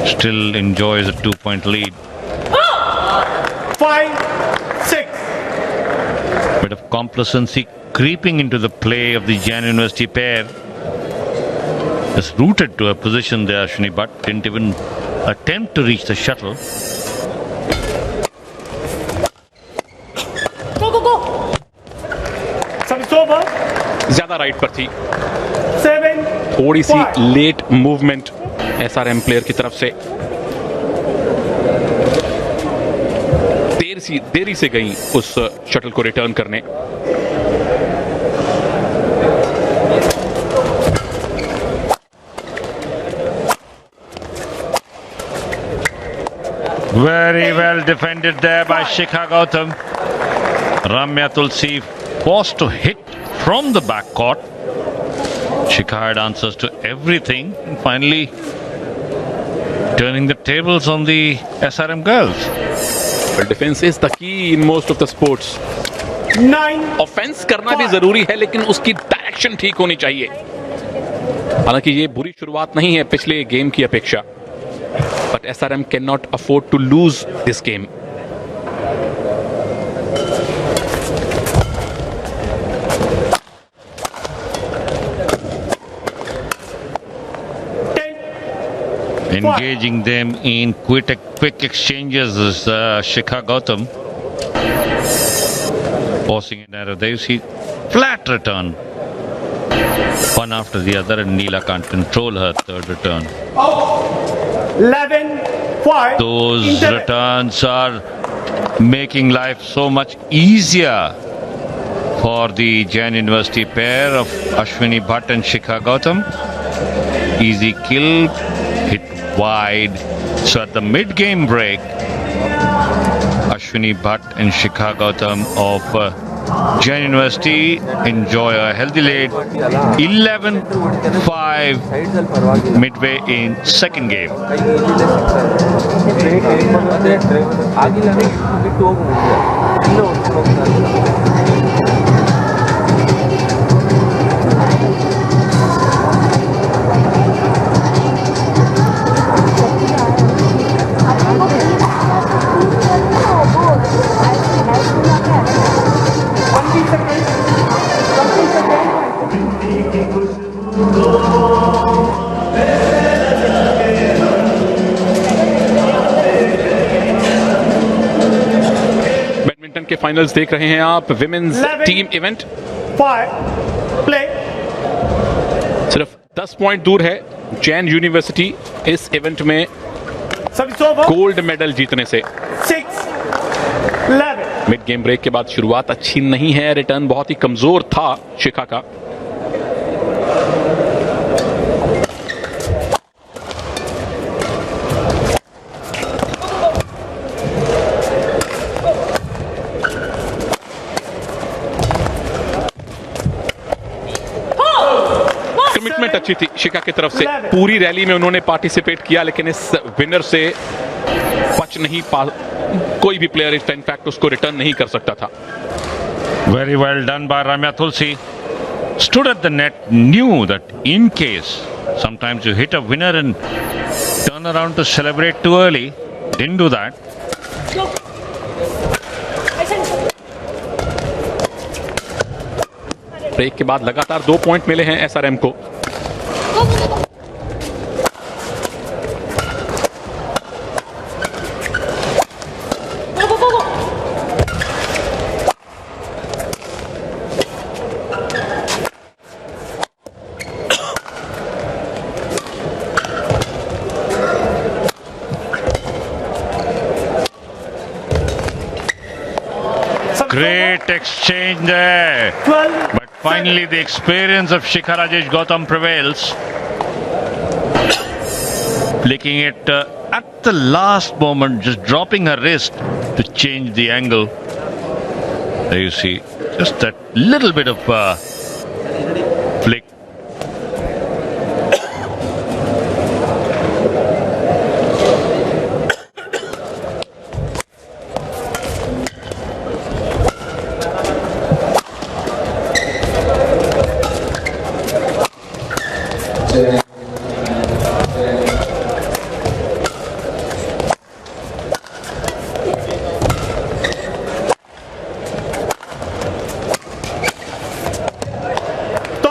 Still enjoys a 2-point lead. 5-6. Bit of complacency creeping into the play of the Jain University pair. Is rooted to a position there. Ashwini Bhatt didn't even attempt to reach the shuttle. Go, go, go. Service over. ज्यादा right पर थी, 7. थोड़ी सी 5. Late movement SRM player की तरफ से, देरी से गई उस शटल को रिटर्न करने। Very well defended there by Shikha Gautam. Ramya Tulsi forced to hit from the backcourt. Shikha had answers to everything and finally turning the tables on the SRM girls. Well, defense is the key in most of the sports. 9. Offence करना भी जरूरी है, लेकिन उसकी direction ठीक होनी चाहिए। हालांकि ये बुरी शुरुआत नहीं है पिछले गेम की अपेक्षा, but SRM can not afford to lose this game. Engaging them in quick exchanges is Shikha Gautam. Forcing an error. There you see flat return. One after the other, and Neela can't control her third return. 11. 5. Those Internet. returns are making life so much easier for the Jain University pair of Ashwini Bhatt and Shikha Gautam. Easy kill, hit wide. So at the mid-game break, Ashwini Bhatt and Shikha Gautam of Jain University enjoy a healthy lead, 11-5 midway in second game. Badminton के finals देख रहे हैं आप, women's 11. Team event. 5. Play. सिर्फ 10 point दूर है Jain university इस event में Service over. गोल्ड मेडल जीतने से। 6. 11. मिड गेम ब्रेक के बाद शुरुआत अच्छी नहीं है, रिटर्न बहुत ही कमजोर था शिखा का। कमिटमेंट अच्छी थी शिखा की तरफ से, पूरी रैली में उन्होंने पार्टिसिपेट किया, लेकिन इस विनर से बच नहीं पा कोई भी प्लेयर इनफैक्ट उसको रिटर्न नहीं कर सकता था। Very well done by Ramya Tulsi. Stood at the net, knew that in case sometimes you hit a winner and turn around to celebrate too early. Didn't do that. Break के बाद लगातार 2 point मिले हैं SRM को। Great exchange there. 12. But finally the experience of Shikha Rajesh Gautam prevails. Flicking it at the last moment, just dropping her wrist to change the angle. There you see, just that little bit of flick.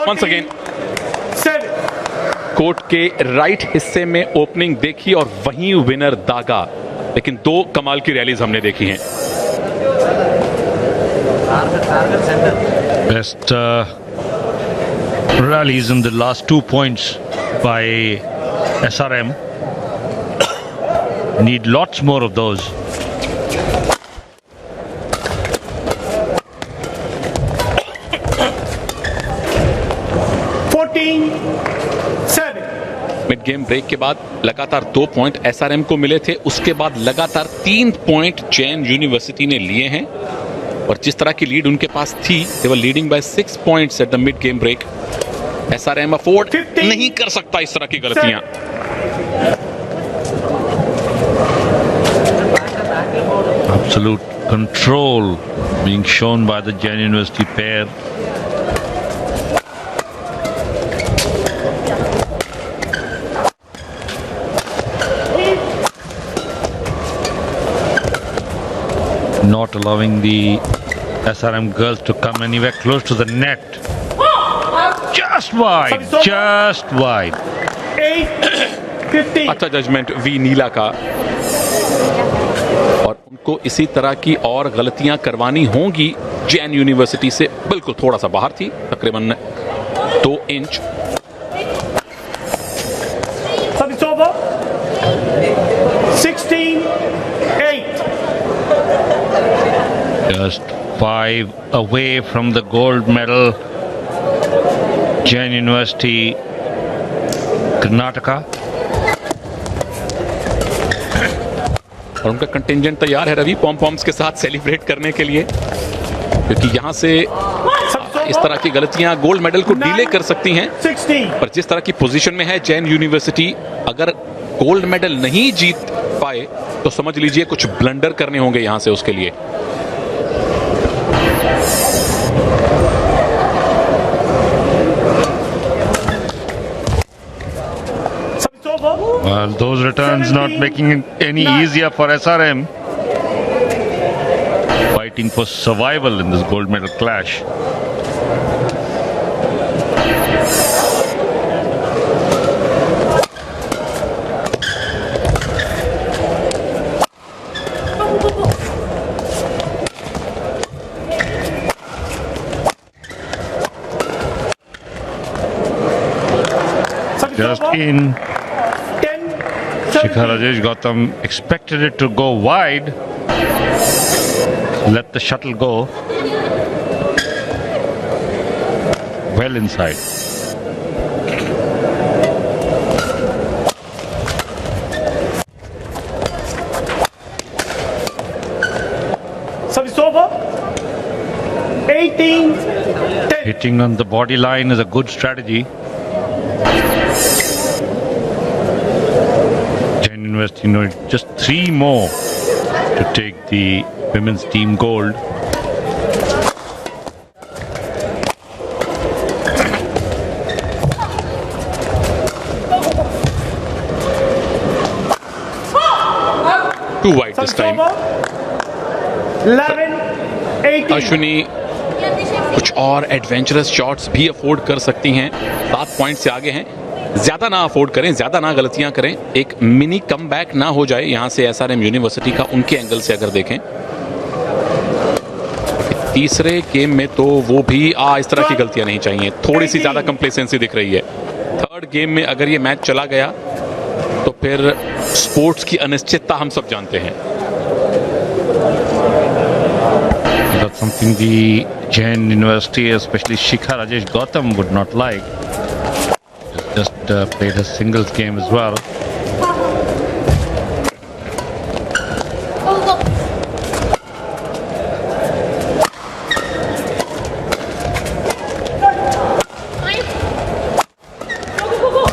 Once again, 7. Court के right हिस्से में opening देखी और वहीं winner दागा, लेकिन 2 कमाल की rallies हमने देखी हैं। Best rallies in the last 2 points by SRM. Need lots more of those. Mid game break के बाद लगातार 2 पॉइंट SRM को मिले थे, उसके बाद लगातार 3 पॉइंट जैन यूनिवर्सिटी ने लिए हैं, और जिस तरह की लीड उनके पास थी, they were leading by 6 points at the mid game break. SRM afford नहीं कर सकता इस तरह की गलतियां। Absolute control being shown by the Jain University pair. Not allowing the SRM girls to come anywhere close to the net. Just wide, just wide. 8-15. अच्छा judgement we नीला का, और उनको इसी तरह की और गलतियां करवानी होंगी। जैन यूनिवर्सिटी से बिल्कुल थोड़ा सा बाहर थी, तकरीबन 2 inch. Service over. 16-8. Just 5 away from the gold medal. Jain University, Karnataka. और उनका कंटिंजेंट तैयार है रवि पॉम पॉम्स के साथ सेलिब्रेट करने के लिए, क्योंकि यहां से इस तरह की गलतियां गोल्ड मेडल को डीले कर सकती हैं। 16. पर जिस तरह की पोजीशन में है जैन यूनिवर्सिटी, अगर गोल्ड मेडल नहीं जीत पाए तो समझ लीजिए कुछ ब्लंडर करने होंगे यहां से उसके लिए। Service over. Well, those returns not making it any easier for SRM. Fighting for survival in this gold medal clash. Service Just over. in. 10. Shikhar Rajesh Gautam expected it to go wide. Let the shuttle go. Well inside. Service over. 18-10. Hitting on the body line is a good strategy. Jain University need just 3 more to take the women's team gold. Too wide this Service time. over. 11-18. Ashwini कुछ और adventurous shots भी afford कर सकती हैं। 7 point से आगे हैं। ज्यादा ना अफोर्ड करें, ज्यादा ना गलतियां करें, एक मिनी कमबैक ना हो जाए यहां से एसआरएम यूनिवर्सिटी का, उनके एंगल से अगर देखें। तीसरे गेम में तो वो भी इस तरह की गलतियां नहीं चाहिए, थोड़ी सी ज्यादा कंप्लेसेंसी दिख रही है। थर्ड गेम में अगर ये मैच चला गया तो फिर स्पोर्ट्स की अनिश्चितता हम सब जानते हैं। That's something the Jain University, especially Shikhar Rajesh Gautam, would not like. Just played a singles game as well. Go, go. Go, go, go.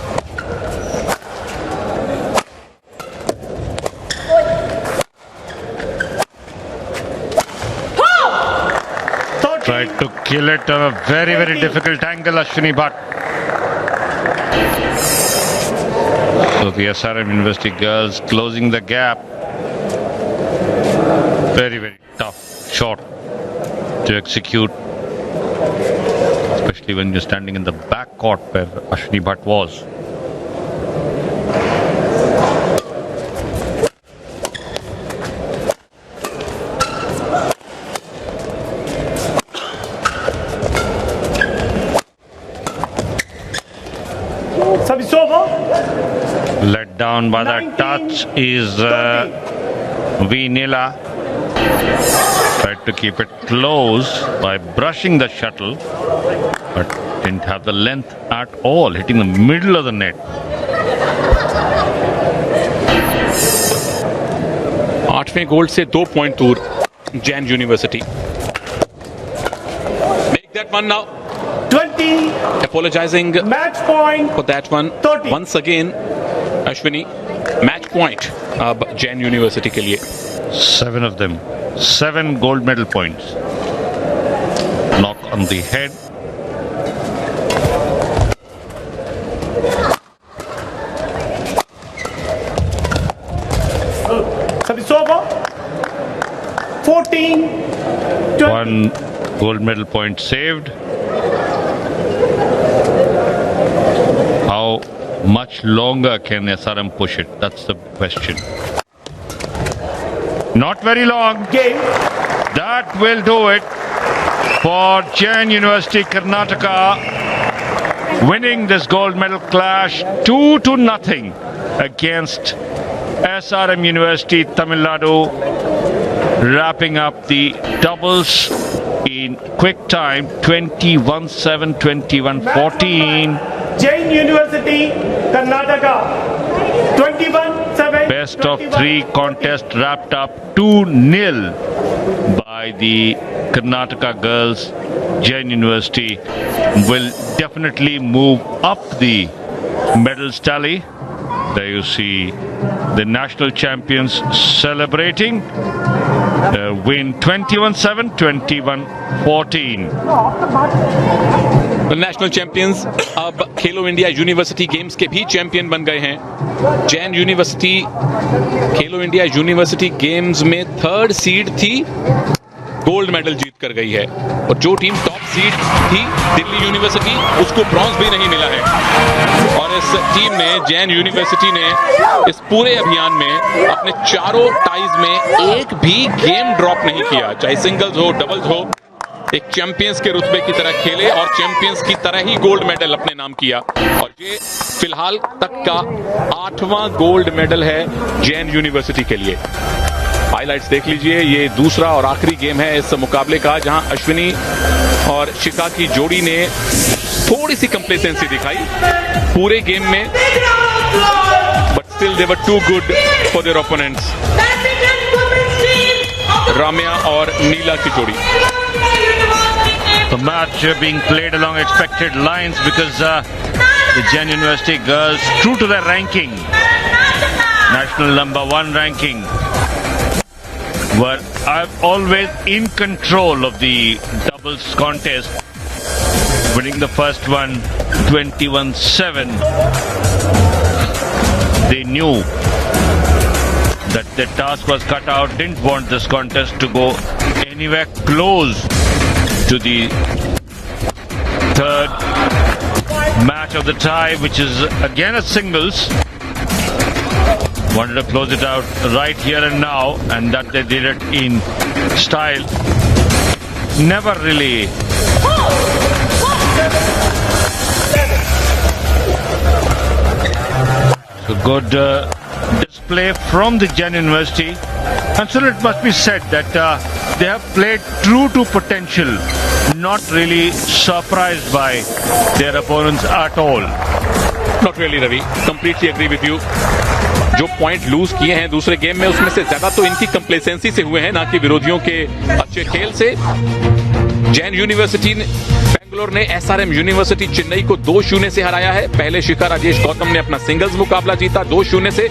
Tried to kill it on a very, very difficult angle, Ashwini Bhatt. So the SRM University girls closing the gap. Very, very tough shot to execute, especially when you're standing in the back court where Ashwini Bhatt was. Service over. Let down by that touch is V. Nila. Tried to keep it close by brushing the shuttle, but didn't have the length at all, hitting the middle of the net. आठवें gold से 2 point दूर Jain university. Make that one now. 20. Apologizing Match point. for that one. 30. Once again, Ashwini, match point. अब Jain university के लिए। 7 of them. 7 gold medal points. Knock on the head. Service over. 14. 20. 1 gold medal point saved. How much longer can SRM push it? That's the question. Not very long. Game. That will do it for Jain University Karnataka winning this gold medal clash 2-0 against SRM University Tamil Nadu, wrapping up the doubles in quick time 21-7, 21-14. Jain University, Karnataka. 21-7. Best of 3 contest wrapped up 2-0 by the Karnataka girls. Jain University will definitely move up the medals tally. There you see the national champions celebrating. Win 21-7, 21-14. National champions अब खेलो India university games के भी champion बन गए हैं। Jain university खेलो India university games में 3rd seed थी, gold medal जीत कर गई है। और जो टीम टॉप सीड थी दिल्ली यूनिवर्सिटी, उसको ब्रॉन्ज भी नहीं मिला है। और इस टीम ने, जैन यूनिवर्सिटी ने इस पूरे अभियान में अपने चारों टाइज में एक भी गेम ड्रॉप नहीं किया, चाहे सिंगल्स हो डबल्स हो। एक चैंपियंस के रुतबे की तरह खेले और चैंपियंस की तरह ही गोल्ड मेडल अपने नाम किया। और ये फिलहाल तक का 8वां गोल्ड मेडल है जैन यूनिवर्सिटी के लिए। हाइलाइट्स देख लीजिए, ये दूसरा और आखिरी गेम है इस मुकाबले का, जहां अश्विनी और शिखा की जोड़ी ने थोड़ी सी कंप्लेसेंसी दिखाई पूरे गेम में, but still they were too good for their opponents. Ramya और नीला की जोड़ी। The match being played along expected lines because the Jain University girls, true to their ranking, national number 1 ranking, were always in control of the doubles contest, winning the first one 21-7. They knew that the task was cut out, didn't want this contest to go anywhere close to the 3rd match of the tie, which is again a singles. Wanted to close it out right here and now, and that they did it in style. Never really a good display from the Jain University, and so it must be said that they have played true to potential, not really surprised by their opponents at all. Not really, Ravi. Completely agree with you. जो point loose किए हैं दूसरे game में, उसमें से ज्यादा तो इनकी कंप्लेसेंसी से हुए हैं, ना कि विरोधियों के अच्छे खेल से। जैन यूनिवर्सिटी बेंगलोर ने एसआरएम यूनिवर्सिटी चेन्नई को 2-0 से हराया है। पहले शिखा राजेश गौतम ने अपना सिंगल्स मुकाबला जीता 2-0 से।